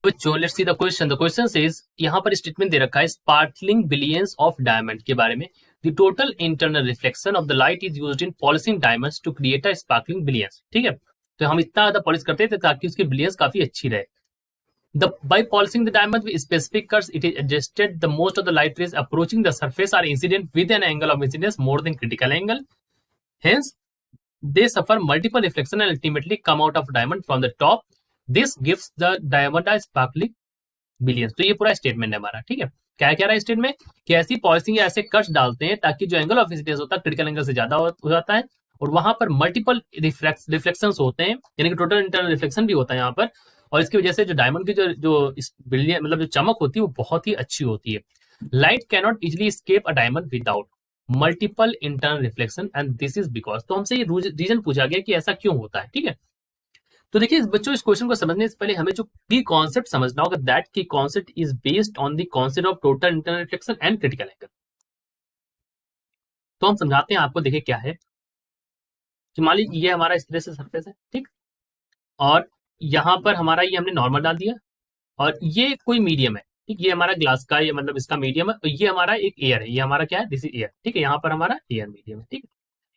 बच्चों let's see the question. The question says, यहाँ पर स्टेटमेंट दे रखा है स्पार्कलिंग बिलियंस ऑफ डायमंड के बारे में। The total internal reflection of the light is used in polishing diamonds to create a sparkling brilliance. ठीक है, तो हम इतना ज्यादा पॉलिश करते थे ताकि उसकी बिलियंस काफी अच्छी रहे। The by polishing the diamond with specific cuts, it is adjusted the most of the light rays approaching the surface are incident with an angle of incidence more than critical angle. Hence, they suffer multiple reflection and ultimately come out of diamond from the top. This gives the diamond a sparkling billions. तो ये पूरा statement है हमारा। ठीक है, क्या कह रहा है स्टेटमेंट कि ऐसी पॉलिशिंग या ऐसे कट्स डालते हैं ताकि जो एंगल ऑफ इंसिडेंस होता है क्रिटिकल एंगल से ज्यादा हो जाता है और वहां पर मल्टीपल रिफ्लेक्शन होते हैं, यानी कि टोटल इंटरनल रिफ्लेक्शन भी होता है यहाँ पर। और इसकी वजह से जो डायमंड की जो बिलियन मतलब जो चमक होती है वो बहुत ही अच्छी होती है। Light cannot easily escape a diamond without multiple internal reflection and this is because. तो हमसे ये रीजन पूछा गया कि ऐसा क्यों होता है। ठीक है, तो देखिए बच्चों, इस क्वेश्चन को समझने से पहले हमें जो की कॉन्सेप्ट समझना होगा, दैट की concept is based on the concept of total internal reflection and critical angle. तो हम समझाते हैं आपको। देखिए क्या है कि मान लीजिए ये हमारा इस तरह से सरफेस है, ठीक, और यहाँ पर हमारा ये हमने नॉर्मल डाल दिया और ये कोई मीडियम है, ठीक, ये हमारा ग्लास का, ये मतलब इसका मीडियम है, और ये हमारा एक एयर है, ये हमारा क्या है, दिस इज एयर। ठीक है, यहाँ पर हमारा एयर मीडियम है। ठीक है,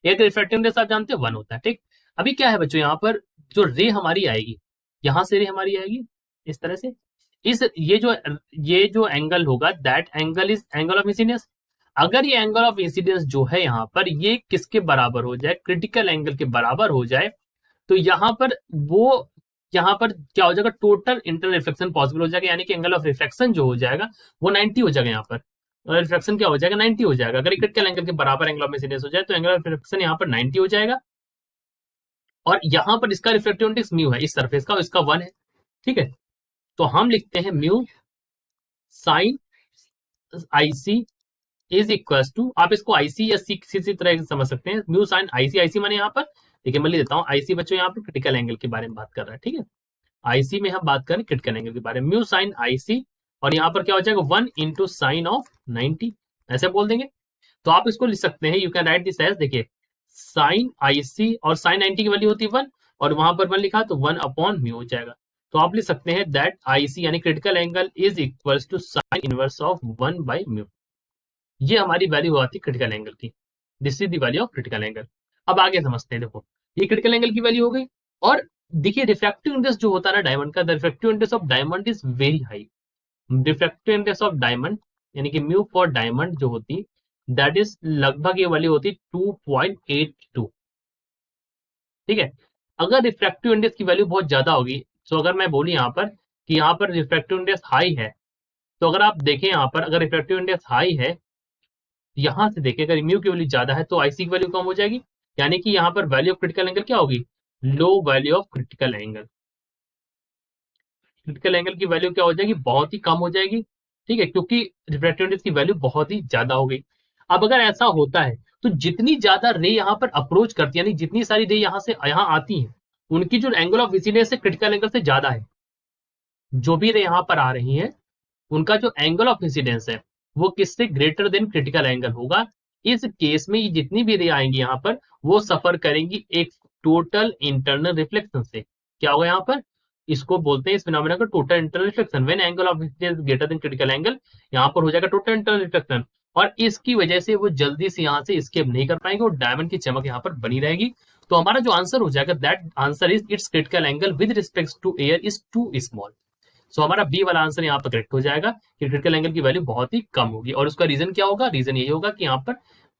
एयर का रिफ्रैक्टिव इंडेक्स आप जानते हैं 1 होता है। ठीक, अभी क्या है बच्चों, यहाँ पर जो रे हमारी आएगी, यहां से रे हमारी आएगी इस तरह से, इस ये जो एंगल होगा that angle is angle of incidence. अगर ये एंगल ऑफ इंसिडेंस जो है यहाँ पर ये किसके बराबर हो जाए, क्रिटिकल एंगल के बराबर हो जाए, तो यहाँ पर क्या हो जाएगा, टोटल इंटरनल रिफ्लेक्शन पॉसिबल हो जाएगा, यानी कि एंगल ऑफ रिफ्लेक्शन जो हो जाएगा वो 90 हो जाएगा। यहाँ पर रिफ्लेक्शन क्या हो जाएगा, 90 हो जाएगा। अगर क्रिटिकल एंगल के बराबर एंगल ऑफ इंसिडेंस हो जाए तो एंगल ऑफ रिफ्लेक्शन यहाँ पर 90 हो जाएगा। और यहां पर इसका रिफ्लेक्टिव इंडेक्स म्यू है इस सरफेस का, इसका 1 है। ठीक है, तो हम लिखते हैं mu sine IC is equal to, आप इसको आईसी या सी किसी तरह से समझ सकते हैं, म्यू साइन आईसी। आईसी माने यहाँ पर, देखिए मैं लिख देता हूँ, आईसी बच्चों यहाँ पर क्रिटिकल एंगल के बारे में बात कर रहा है। ठीक है, आईसी में हम बात करें क्रिटिकल एंगल के बारे में, म्यू साइन आईसी, और यहाँ पर क्या हो जाएगा 1 इंटू साइन ऑफ 90, ऐसे बोल देंगे। तो आप इसको लिख सकते हैं, you can write this as, देखिए साइन आईसी और साइन 90 की वैल्यू होती है 1 और वहां पर 1 लिखा तो 1 अपॉन म्यू हो जाएगा। तो आप लिख सकते हैं दैट आईसी यानी critical angle is equal to sine inverse of 1 by mu. ये हमारी वैल्यू आती है क्रिटिकल एंगल की, this is the value of critical angle. अब आगे समझते हैं, देखो ये क्रिटिकल एंगल की वैल्यू हो गई। और देखिए रिफ्रैक्टिव इंडेक्स जो होता है ना डायमंड का, the refractive index of diamond is very high. Refractive index of diamond यानी कि म्यू फॉर डायमंड जो होती दैट इज लगभग ये वैल्यू होती 2.82। ठीक है, अगर रिफ्रैक्टिव इंडेक्स की वैल्यू बहुत ज्यादा होगी, तो अगर मैं बोली यहाँ पर कि यहाँ पर रिफ्रैक्टिव इंडेक्स हाई है, तो अगर आप देखें यहाँ पर अगर रिफ्रैक्टिव इंडेक्स हाई है, यहां से देखें अगर म्यू की वैल्यू ज्यादा है तो आईसी की वैल्यू कम हो जाएगी, यानी कि यहाँ पर वैल्यू ऑफ क्रिटिकल एंगल क्या होगी, low value of critical angle. Critical angle की वैल्यू क्या हो जाएगी, बहुत ही कम हो जाएगी। ठीक है, क्योंकि रिफ्रैक्टिव इंडेक्स की वैल्यू बहुत ही ज्यादा हो गई। अब अगर ऐसा होता है तो जितनी ज्यादा रे यहाँ पर अप्रोच करती है, यानी जितनी सारी रे यहाँ से यहाँ आती हैं, उनकी जो एंगल ऑफ इंसिडेंस है क्रिटिकल एंगल से ज्यादा है। जो भी रे यहाँ पर आ रही है उनका जो एंगल ऑफ इंसिडेंस है वो किससे ग्रेटर देन क्रिटिकल एंगल होगा। इस केस में ये जितनी भी रे आएंगी यहाँ पर वो सफर करेंगी एक टोटल इंटरनल रिफ्लेक्शन से। क्या होगा यहाँ पर, इसको बोलते हैं इस फिनोमेना को total internal reflection. When angle of incidence greater than critical angle, यहाँ पर हो जाएगा टोटल इंटरनल रिफ्लेक्शन, और इसकी वजह से वो जल्दी से यहाँ से एस्केप नहीं कर पाएंगे और डायमंड की चमक यहाँ पर बनी रहेगी। तो हमारा जो आंसर हो जाएगा that answer is it's critical angle with respect to air is too small. So हमारा बी वाला आंसर यहाँ पर करेक्ट हो जाएगा कि क्रिटिकल एंगल की वैल्यू बहुत ही कम होगी। और उसका रीजन क्या होगा, रीजन यही होगा कि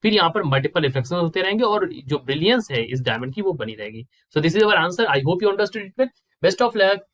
यहाँ पर मल्टीपल रिफ्लेक्शन होते रहेंगे और जो ब्रिलियंस है इस डायमंड की वो बनी रहेगी। So this is our answer. I hope you understood it. Best of luck.